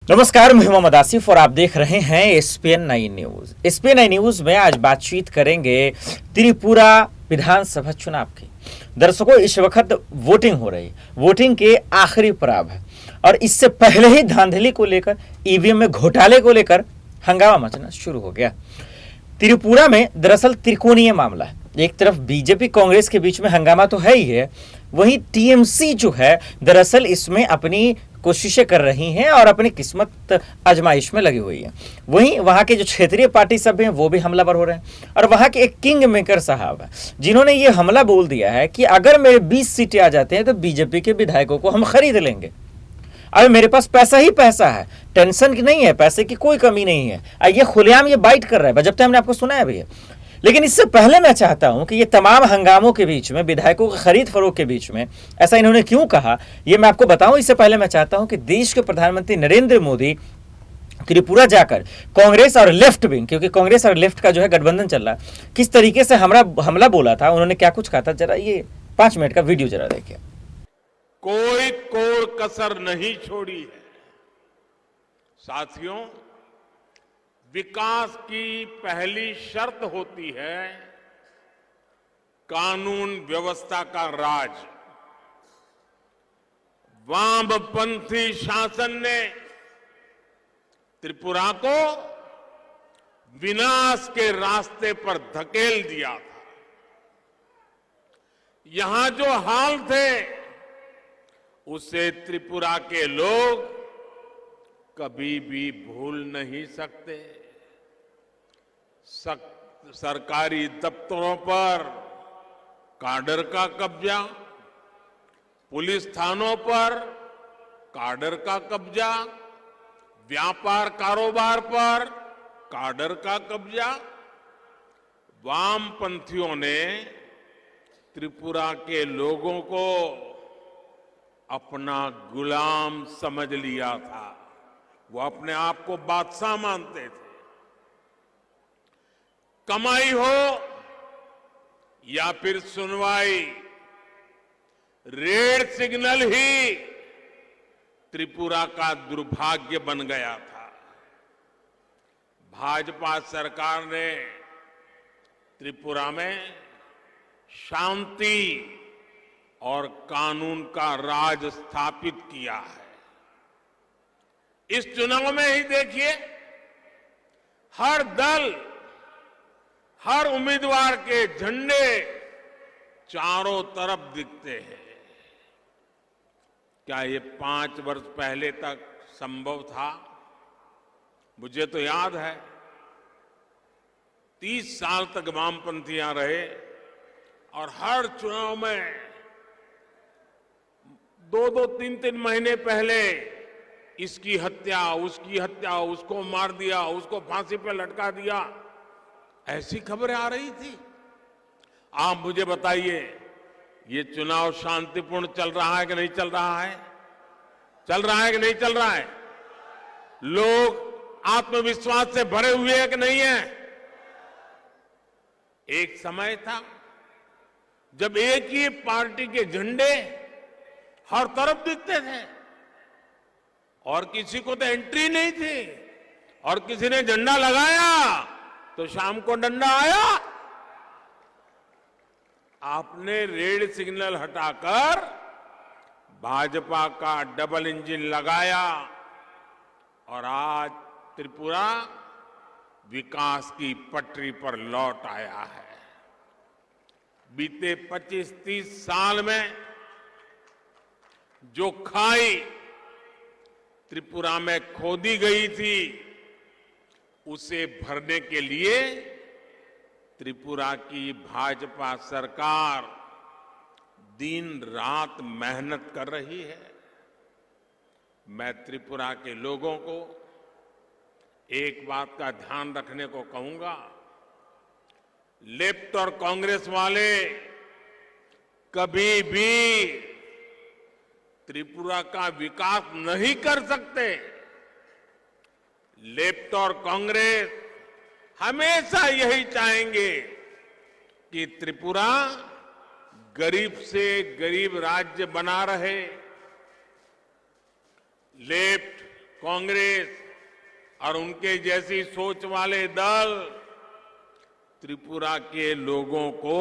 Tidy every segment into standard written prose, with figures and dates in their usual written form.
नमस्कार, मैं मोहम्मद आसिफ और आप देख रहे हैं एसपीएन 9 न्यूज। एसपीएन 9 न्यूज में आज बातचीत करेंगे त्रिपुरा विधानसभा चुनाव की। दर्शकों, इस वक्त वोटिंग हो रही है, वोटिंग के आखिरी पड़ाव है और इससे पहले ही धांधली को लेकर, ईवीएम में घोटाले को लेकर हंगामा मचना शुरू हो गया। त्रिपुरा में दरअसल त्रिकोणीय मामला है। एक तरफ बीजेपी कांग्रेस के बीच में हंगामा तो है ही है, वहीं टीएमसी जो है दरअसल इसमें अपनी कोशिशें कर रही हैं और अपनी किस्मत आजमाइश में लगी हुई है। वहीं वहां के जो क्षेत्रीय पार्टी सब हैं वो भी हमलावर हो रहे हैं और वहां के एक किंग मेकर साहब है जिन्होंने ये हमला बोल दिया है कि अगर मेरे 20 सीटें आ जाते हैं तो बीजेपी के विधायकों को हम खरीद लेंगे। अब मेरे पास पैसा ही पैसा है, टेंशन की नहीं है, पैसे की कोई कमी नहीं है। ये खुलेआम ये बाइट कर रहा है, बजट हमने आपको सुनाया भी है। लेकिन इससे पहले मैं चाहता हूं कि ये तमाम हंगामों के बीच में, विधायकों की खरीद फरोख्त के बीच में ऐसा इन्होंने क्यों कहा, ये मैं आपको बताऊं। इससे पहले मैं चाहता हूं कि देश के प्रधानमंत्री नरेंद्र मोदी त्रिपुरा जाकर कांग्रेस और लेफ्ट विंग, क्योंकि कांग्रेस और लेफ्ट का जो है गठबंधन चल रहा है, किस तरीके से हमला बोला था, उन्होंने क्या कुछ कहा था, जरा ये 5 मिनट का वीडियो जरा देखिए। कोई कोर कसर नहीं छोड़ी है। साथियों, विकास की पहली शर्त होती है कानून व्यवस्था का राज। वामपंथी शासन ने त्रिपुरा को विनाश के रास्ते पर धकेल दिया था। यहां जो हाल थे उसे त्रिपुरा के लोग कभी भी भूल नहीं सकते। सरकारी दफ्तरों पर काडर का कब्जा, पुलिस थानों पर काडर का कब्जा, व्यापार कारोबार पर काडर का कब्जा। वामपंथियों ने त्रिपुरा के लोगों को अपना गुलाम समझ लिया था। वो अपने आप को बादशाह मानते थे। कमाई हो या फिर सुनवाई, रेड सिग्नल ही त्रिपुरा का दुर्भाग्य बन गया था। भाजपा सरकार ने त्रिपुरा में शांति और कानून का राज स्थापित किया है। इस चुनाव में ही देखिए, हर दल, हर उम्मीदवार के झंडे चारों तरफ दिखते हैं। क्या ये 5 वर्ष पहले तक संभव था? मुझे तो याद है 30 साल तक वामपंथियां रहे और हर चुनाव में 2-2, 3-3 महीने पहले इसकी हत्या, उसकी हत्या, उसको मार दिया, उसको फांसी पर लटका दिया, ऐसी खबरें आ रही थी। आप मुझे बताइए, ये चुनाव शांतिपूर्ण चल रहा है कि नहीं चल रहा है? चल रहा है कि नहीं चल रहा है? लोग आत्मविश्वास से भरे हुए हैं कि नहीं है? एक समय था जब एक ही पार्टी के झंडे हर तरफ दिखते थे और किसी को तो एंट्री नहीं थी, और किसी ने झंडा लगाया तो शाम को डंडा आया। आपने रेड सिग्नल हटाकर भाजपा का डबल इंजन लगाया और आज त्रिपुरा विकास की पटरी पर लौट आया है। बीते 25-30 साल में जो खाई त्रिपुरा में खोदी गई थी, उसे भरने के लिए त्रिपुरा की भाजपा सरकार दिन रात मेहनत कर रही है। मैं त्रिपुरा के लोगों को एक बात का ध्यान रखने को कहूंगा, लेफ्ट और कांग्रेस वाले कभी भी त्रिपुरा का विकास नहीं कर सकते। लेफ्ट और कांग्रेस हमेशा यही चाहेंगे कि त्रिपुरा गरीब से गरीब राज्य बना रहे। लेफ्ट कांग्रेस और उनके जैसी सोच वाले दल त्रिपुरा के लोगों को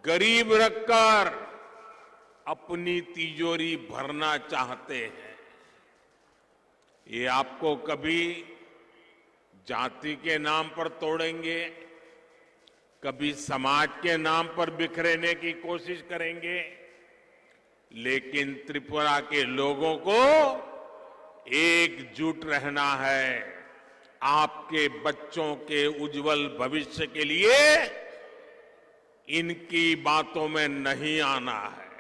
गरीब रखकर अपनी तिजोरी भरना चाहते हैं। ये आपको कभी जाति के नाम पर तोड़ेंगे, कभी समाज के नाम पर बिखरने की कोशिश करेंगे, लेकिन त्रिपुरा के लोगों को एकजुट रहना है। आपके बच्चों के उज्जवल भविष्य के लिए इनकी बातों में नहीं आना है।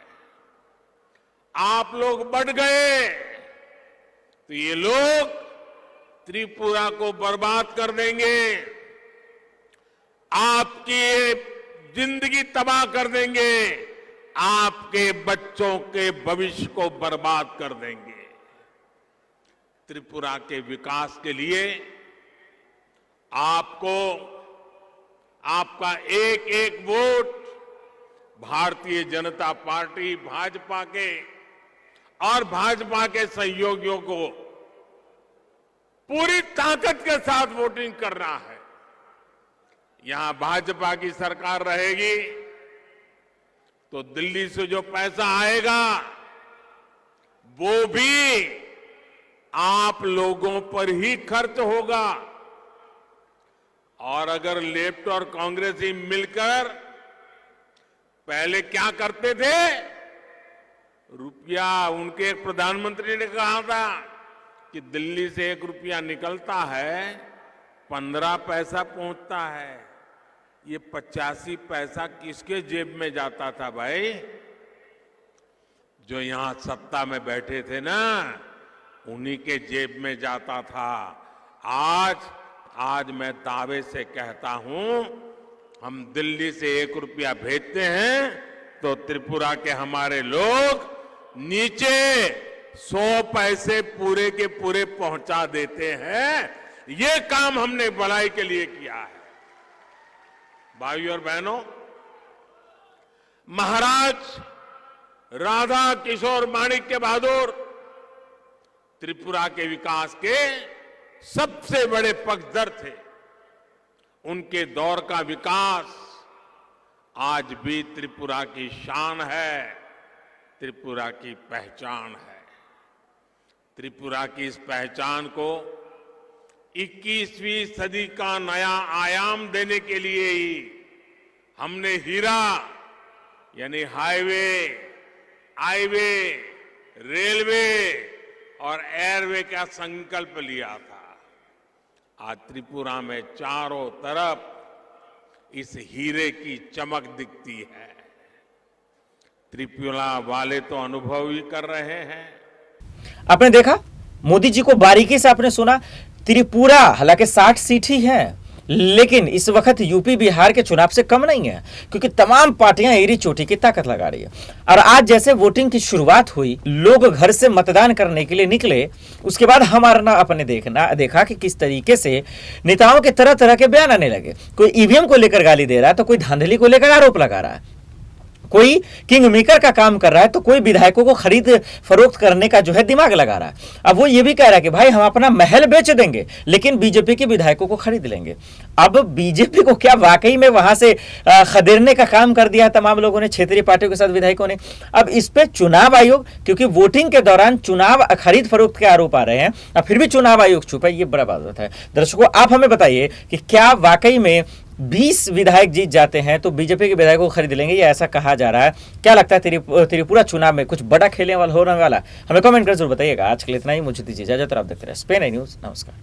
आप लोग बढ़ गए तो ये लोग त्रिपुरा को बर्बाद कर देंगे, आपकी जिंदगी तबाह कर देंगे, आपके बच्चों के भविष्य को बर्बाद कर देंगे। त्रिपुरा के विकास के लिए आपको आपका एक एक वोट भारतीय जनता पार्टी भाजपा के और भाजपा के सहयोगियों को पूरी ताकत के साथ वोटिंग करना है। यहां भाजपा की सरकार रहेगी तो दिल्ली से जो पैसा आएगा वो भी आप लोगों पर ही खर्च होगा। और अगर लेफ्ट और कांग्रेस ही मिलकर पहले क्या करते थे, रुपया, उनके एक प्रधानमंत्री ने कहा था कि दिल्ली से 1 रुपया निकलता है 15 पैसा पहुंचता है। ये 85 पैसा किसके जेब में जाता था भाई? जो यहां सत्ता में बैठे थे ना, उन्हीं के जेब में जाता था। आज मैं दावे से कहता हूं, हम दिल्ली से 1 रुपया भेजते हैं तो त्रिपुरा के हमारे लोग नीचे 100 पैसे पूरे के पूरे पहुंचा देते हैं। ये काम हमने भलाई के लिए किया है। भाइयों और बहनों, महाराज राधा किशोर माणिक्य बहादुर त्रिपुरा के विकास के सबसे बड़े पक्षधर थे। उनके दौर का विकास आज भी त्रिपुरा की शान है, त्रिपुरा की पहचान है। त्रिपुरा की इस पहचान को 21वीं सदी का नया आयाम देने के लिए ही हमने हीरा यानी हाईवे, रेलवे और एयरवे का संकल्प लिया था। आज त्रिपुरा में चारों तरफ इस हीरे की चमक दिखती है। त्रिपुरा वाले तो अनुभव ही कर रहे हैं। आपने देखा, मोदी जी को बारीकी से आपने सुना। त्रिपुरा हालांकि 60 सीट ही है, लेकिन इस वक्त यूपी बिहार के चुनाव से कम नहीं है, क्योंकि तमाम पार्टियां एरी चोटी की ताकत लगा रही है। और आज जैसे वोटिंग की शुरुआत हुई, लोग घर से मतदान करने के लिए निकले, उसके बाद हमारा अपने देखा कि किस तरीके से नेताओं के तरह तरह के बयान आने लगे। कोई ईवीएम को लेकर गाली दे रहा है, तो कोई धांधली को लेकर आरोप लगा रहा है, कोई किंग मेकर का काम कर रहा है, तो कोई विधायकों को खरीद फरोख्त करने का जो है दिमाग लगा रहा है। अब वो ये भी कह रहा है कि भाई हम अपना महल बेच देंगे लेकिन बीजेपी के विधायकों को खरीद लेंगे। अब बीजेपी को क्या वाकई में वहां से खदेड़ने का काम कर दिया है तमाम लोगों ने, क्षेत्रीय पार्टियों के साथ विधायकों ने। अब इस पे चुनाव आयोग, क्योंकि वोटिंग के दौरान चुनाव खरीद फरोख्त के आरोप आ रहे हैं, अब फिर भी चुनाव आयोग चुप है, ये बड़ा बात है। दर्शकों, आप हमें बताइए कि क्या वाकई में 20 विधायक जीत जाते हैं तो बीजेपी के विधायकों को खरीद लेंगे, ये ऐसा कहा जा रहा है। क्या लगता है त्रिपुरा चुनाव में कुछ बड़ा खेलने वाला होने वाला? हमें कमेंट कर जरूर बताइएगा। आज के लिए इतना ही, मुझे दीजिए इजाजत और आप देखते रहे SPN न्यूज़। नमस्कार।